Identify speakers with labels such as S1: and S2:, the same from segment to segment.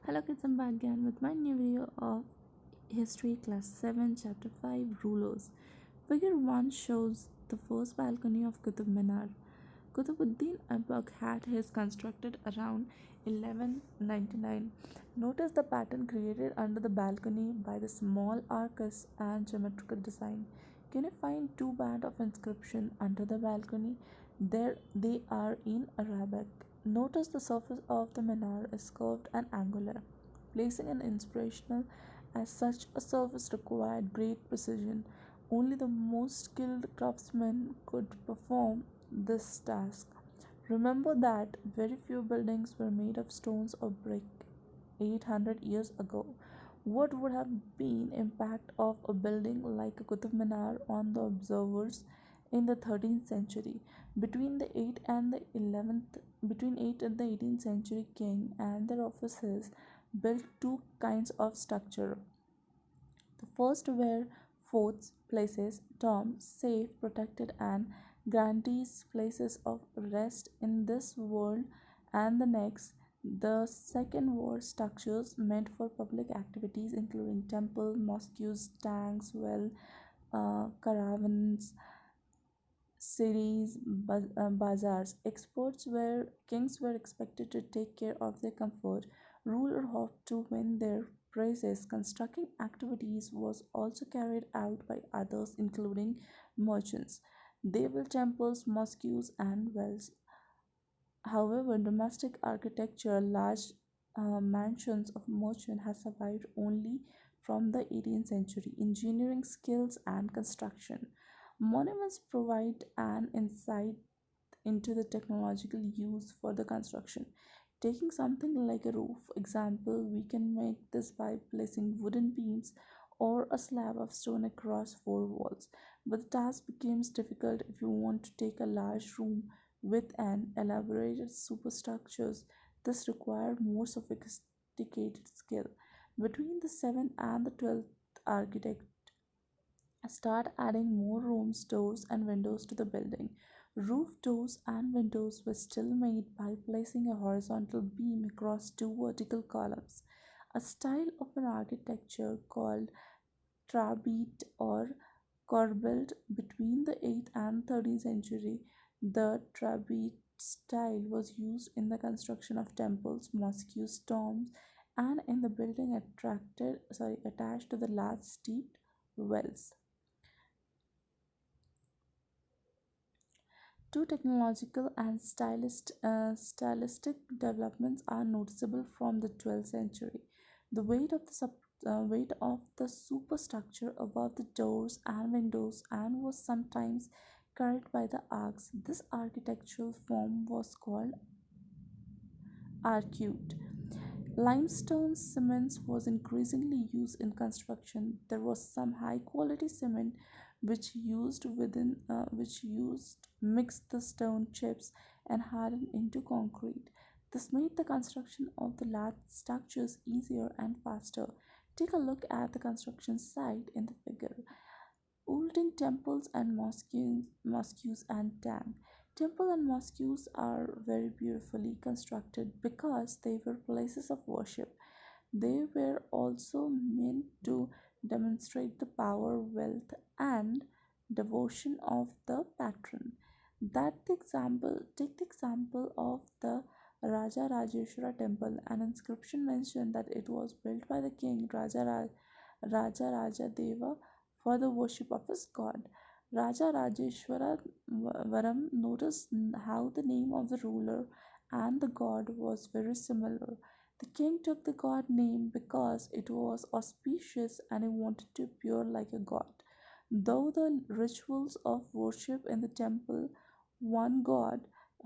S1: Hello kids, I'm back again with my new video of History Class 7 Chapter 5 Rulers. Figure 1 shows the first balcony of Qutub Minar. Qutbuddin Aibak had his constructed around 1199. Notice the pattern created under the balcony by the small arches and geometrical design. Can you find two bands of inscription under the balcony? There they are in Arabic. Notice the surface of the minar is curved and angular, placing an inspirational as such a surface required great precision. Only the most skilled craftsmen could perform this task. Remember that very few buildings were made of stones or brick 800 years ago. What would have been impact of a building like a Qutub Minar on the observers in the 13th century? Between 8 and the 18th century, king and their officers built two kinds of structure. The first were forts, places, tombs, safe, protected, and grantees, places of rest in this world and the next. The second were structures meant for public activities, including temple, mosques, tanks, caravans, cities, bazaars. Experts were kings were expected to take care of their comfort. Ruler hoped to win their praises. Constructing activities was also carried out by others, including merchants. They built temples, mosques, and wells. However, domestic architecture, large mansions of merchants, has survived only from the 18th century. Engineering skills and construction. Monuments provide an insight into the technological use for the construction. Taking something like a roof example, we can make this by placing wooden beams or a slab of stone across four walls. But the task becomes difficult if you want to take a large room with an elaborated superstructures. This require more sophisticated skill. Between the 7th and the 12th, architect start adding more rooms, doors, and windows to the building. Roof doors and windows were still made by placing a horizontal beam across two vertical columns. A style of an architecture called trabit or corbelled between the 8th and 13th century. The trabit style was used in the construction of temples, mosques, tombs, and in the building attached to the large steeped wells. Two technological and stylistic developments are noticeable from the 12th century. The weight of the superstructure above the doors and windows and was sometimes carried by the arcs. This architectural form was called arcuate. Limestone cement was increasingly used in construction. There was some high quality cement which used mixed the stone chips and hardened into concrete. This made the construction of the large structures easier and faster. Take a look at the construction site in the figure. Olden temples and mosques and tank. Temple and mosques are very beautifully constructed because they were places of worship. They were also meant to demonstrate the power, wealth, and devotion of the patron. Take the example of the Raja Rajeshwara temple. An inscription mentioned that it was built by the king Raja Raja Deva for the worship of his god. Raja Rajeshwara Varam. Noticed how the name of the ruler and the god was very similar. The king took the god name because it was auspicious and he wanted to appear like a god. Though the rituals of worship in the temple, one god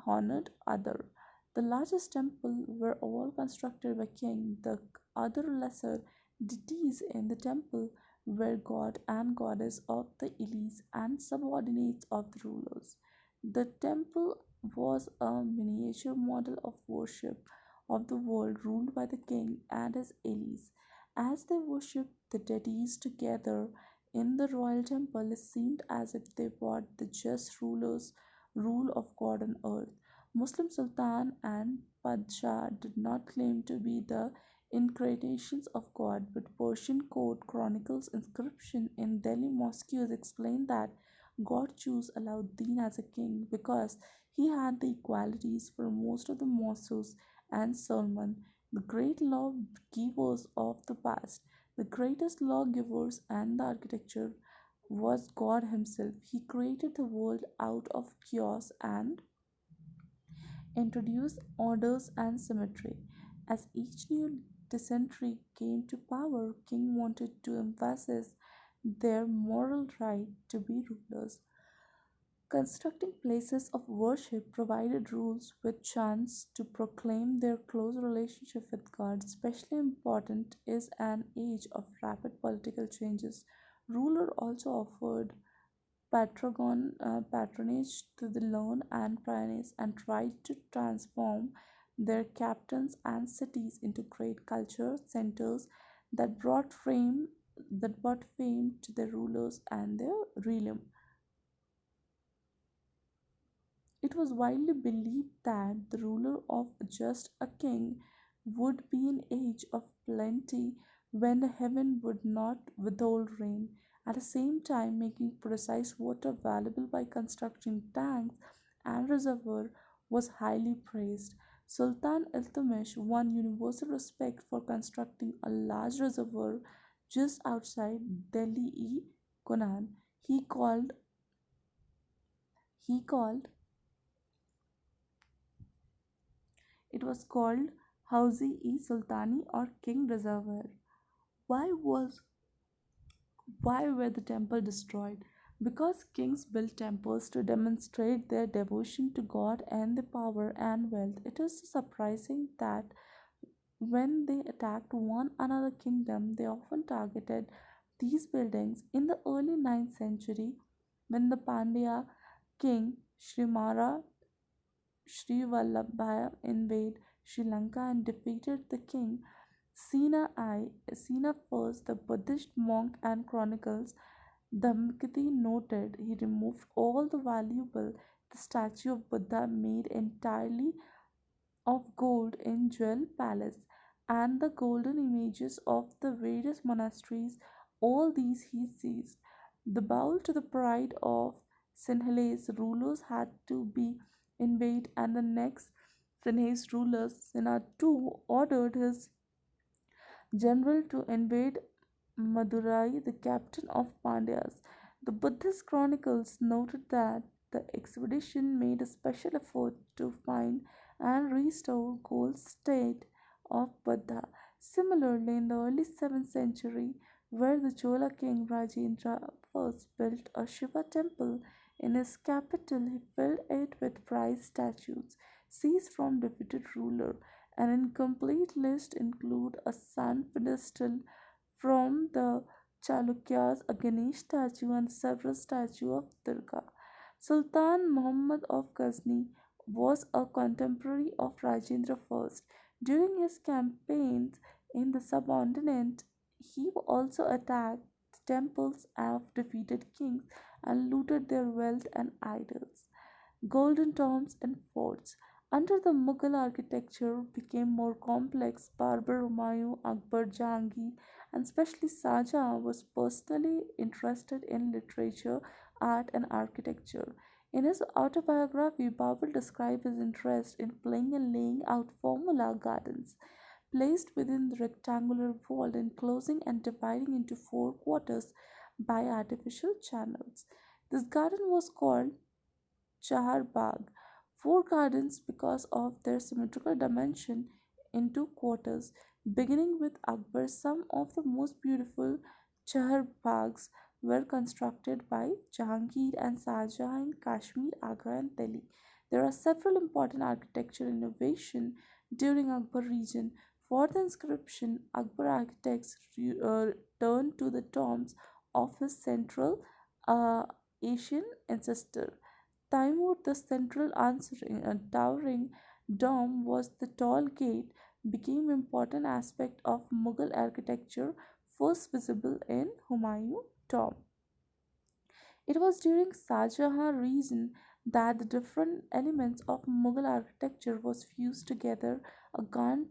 S1: honored other. The largest temple were all constructed by king. The other lesser deities in the temple were god and goddess of the elites and subordinates of the rulers. The temple was a miniature model of worship of the world ruled by the king and his allies. As they worshipped the deities together in the royal temple, it seemed as if they brought the just rulers rule of God on earth. Muslim Sultan and Padshah did not claim to be the incarnations of God, but Persian court chronicles inscription in Delhi mosques explain that God chose Alauddin as a king because he had the equalities for most of the mosques and Solomon, the great lawgivers of the past, the greatest lawgivers and the architecture was God Himself. He created the world out of chaos and introduced orders and symmetry. As each new dysentery came to power, king wanted to emphasize their moral right to be rulers. Constructing places of worship provided rules with chants to proclaim their close relationship with God. Especially important is an age of rapid political changes. Ruler also offered patronage to the learned and pioneers and tried to transform their captains and cities into great culture centers that brought fame to their rulers and their realm. It was widely believed that the ruler of just a king would be an age of plenty when the heaven would not withhold rain, at the same time making precise water available by constructing tanks and reservoir was highly praised. Sultan Iltutmish won universal respect for constructing a large reservoir just outside Delhi Konan. He called he called It was called Hauzi-e-Sultani or King Reservoir. Why was why were the temple destroyed? Because kings built temples to demonstrate their devotion to God and the power and wealth. It is surprising that when they attacked one another kingdom, they often targeted these buildings. In the early ninth century, when the Pandya king Srimara Sri Vallabhaya invaded Sri Lanka and defeated the king Sina first, the Buddhist monk and chronicles Dhammakati noted he removed all the valuable the statue of Buddha made entirely of gold in Jewel Palace and the golden images of the various monasteries, all these he seized. The bowl to the pride of Sinhalese rulers had to be invaded, and the next Sinhalese ruler, Sina too, ordered his general to invade Madurai, the captain of Pandyas. The Buddhist chronicles noted that the expedition made a special effort to find and restore gold state of Buddha. Similarly, in the early 7th century, where the Chola king Rajendra first built a Shiva temple in his capital, he filled it with prized statues seized from defeated ruler. An incomplete list include a sun pedestal from the Chalukyas, a Ganesh statue, and several statues of Durga. Sultan Muhammad of Ghazni was a contemporary of Rajendra I. During his campaigns in the subcontinent, he also attacked temples of defeated kings and looted their wealth and idols. Golden tombs and forts. Under the Mughal architecture became more complex. Barber Humayun, Akbar Jahangir, and especially Shah Jahan was personally interested in literature, art, and architecture. In his autobiography, Babur described his interest in playing and laying out formula gardens placed within the rectangular wall, enclosing and dividing into four quarters by artificial channels. This garden was called Chahar Bagh, four gardens because of their symmetrical dimension into quarters. Beginning with Akbar, some of the most beautiful Chahar Baghs were constructed by Jahangir and Shah Jahan in Kashmir, Agra, and Delhi. There are several important architectural innovations during Akbar region. For the inscription, Akbar architects turned to the tombs of his Central uh, Asian ancestor. Taimur, the central answering towering dome was the tall gate, became important aspect of Mughal architecture, first visible in Humayun tomb. It was during Shah Jahan reign that the different elements of Mughal architecture was fused together a grand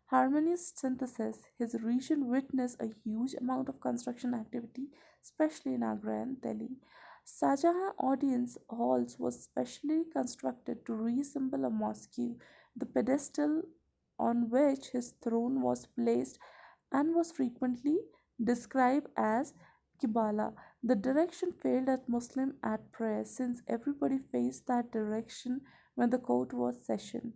S1: harmonious synthesis. His region witnessed a huge amount of construction activity, especially in Agra and Delhi. Shahjahan audience halls was specially constructed to resemble a mosque. The pedestal on which his throne was placed and was frequently described as Qibla. The direction failed at Muslim at prayer since everybody faced that direction when the court was session.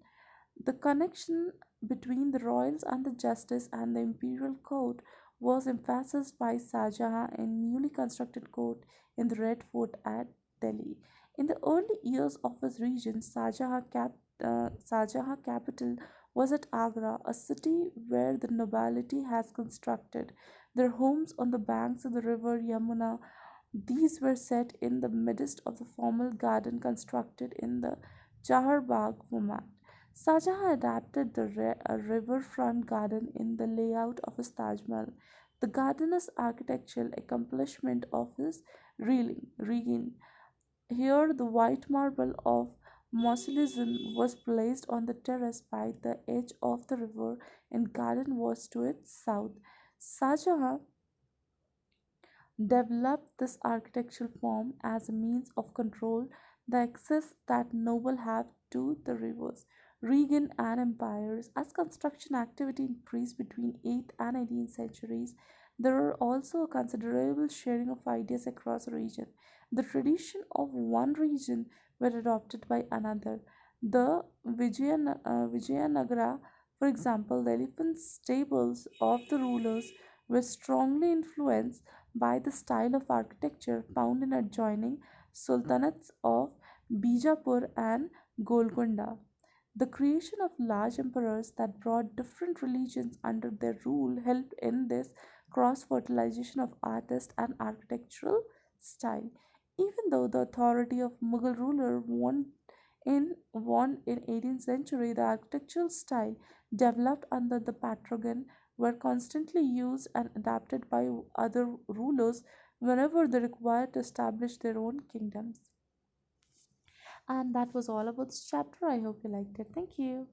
S1: The connection between the royals and the justice and the imperial court was emphasized by Shah Jahan in newly constructed court in the Red Fort at Delhi. In the early years of his reign, Shah Jahan capital was at Agra, a city where the nobility has constructed their homes on the banks of the river Yamuna. These were set in the midst of the formal garden constructed in the Chahar Bagh format. Shah Jahan adapted the riverfront garden in the layout of his Taj Mahal. The garden is architectural accomplishment of his reign. Here, the white marble of mausoleum was placed on the terrace by the edge of the river, and garden was to its south. Shah Jahan developed this architectural form as a means of control the access that nobles have to the rivers, region and empires. As construction activity increased between 8th and 18th centuries, there were also a considerable sharing of ideas across the region. The tradition of one region were adopted by another. The Vijayanagara, for example, the elephant stables of the rulers were strongly influenced by the style of architecture found in adjoining sultanates of Bijapur and Golconda. The creation of large emperors that brought different religions under their rule helped in this cross fertilization of artist and architectural style. Even though the authority of Mughal ruler won in 18th century, the architectural style developed under the patronage were constantly used and adapted by other rulers whenever they required to establish their own kingdoms. And that was all about this chapter. I hope you liked it. Thank you.